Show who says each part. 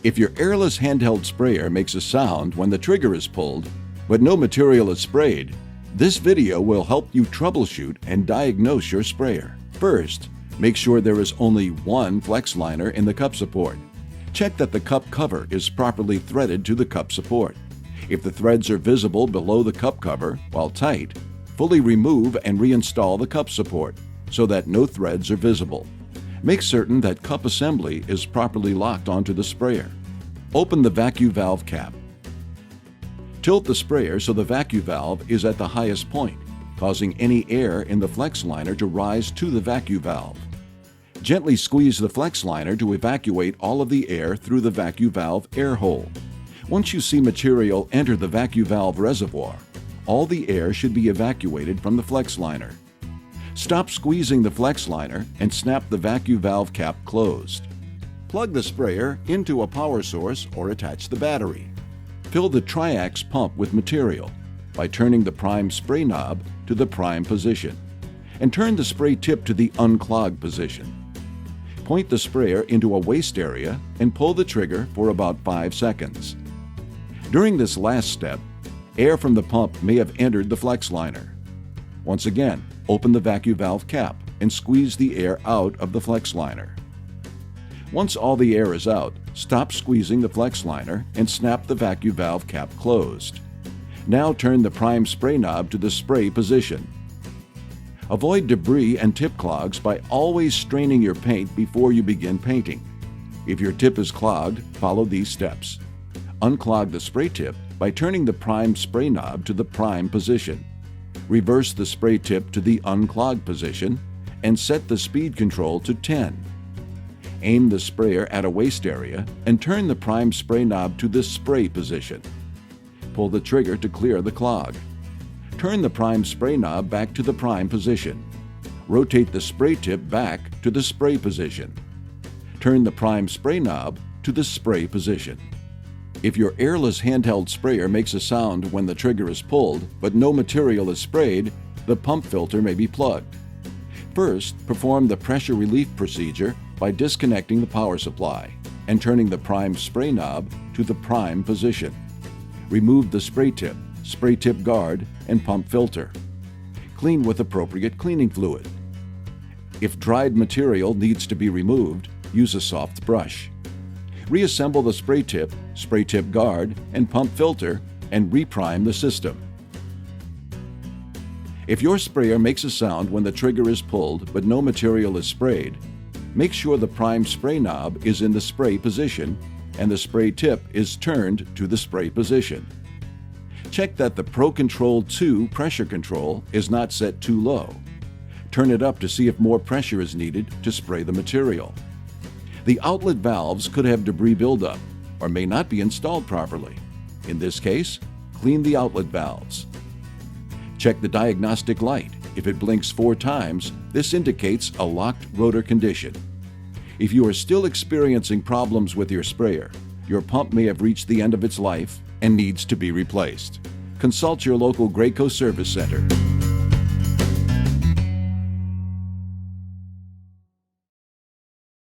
Speaker 1: If your airless handheld sprayer makes a sound when the trigger is pulled, but no material is sprayed, this video will help you troubleshoot and diagnose your sprayer. First, make sure there is only one flex liner in the cup support. Check that the cup cover is properly threaded to the cup support. If the threads are visible below the cup cover while tight, fully remove and reinstall the cup support so that no threads are visible. Make certain that cup assembly is properly locked onto the sprayer. Open the vacuum valve cap. Tilt the sprayer so the vacuum valve is at the highest point, causing any air in the flex liner to rise to the vacuum valve. Gently squeeze the flex liner to evacuate all of the air through the vacuum valve air hole. Once you see material enter the vacuum valve reservoir, all the air should be evacuated from the flex liner. Stop squeezing the flex liner and snap the vacuum valve cap closed. Plug the sprayer into a power source or attach the battery. Fill the triax pump with material by turning the prime spray knob to the prime position and turn the spray tip to the unclogged position. Point the sprayer into a waste area and pull the trigger for about 5 seconds. During this last step, air from the pump may have entered the flex liner. Once again, open the vacuum valve cap and squeeze the air out of the flex liner. Once all the air is out, stop squeezing the flex liner and snap the vacuum valve cap closed. Now turn the prime spray knob to the spray position. Avoid debris and tip clogs by always straining your paint before you begin painting. If your tip is clogged, follow these steps. Unclog the spray tip by turning the prime spray knob to the prime position. Reverse the spray tip to the unclogged position and set the speed control to 10. Aim the sprayer at a waste area and turn the prime spray knob to the spray position. Pull the trigger to clear the clog. Turn the prime spray knob back to the prime position. Rotate the spray tip back to the spray position. Turn the prime spray knob to the spray position. If your airless handheld sprayer makes a sound when the trigger is pulled, but no material is sprayed, the pump filter may be plugged. First, perform the pressure relief procedure by disconnecting the power supply and turning the prime spray knob to the prime position. Remove the spray tip guard, and pump filter. Clean with appropriate cleaning fluid. If dried material needs to be removed, use a soft brush. Reassemble the spray tip guard, and pump filter, and reprime the system. If your sprayer makes a sound when the trigger is pulled but no material is sprayed, make sure the prime spray knob is in the spray position and the spray tip is turned to the spray position. Check that the Pro Control 2 pressure control is not set too low. Turn it up to see if more pressure is needed to spray the material. The outlet valves could have debris buildup or may not be installed properly. In this case, clean the outlet valves. Check the diagnostic light. If it blinks 4 times, this indicates a locked rotor condition. If you are still experiencing problems with your sprayer, your pump may have reached the end of its life and needs to be replaced. Consult your local Graco service center.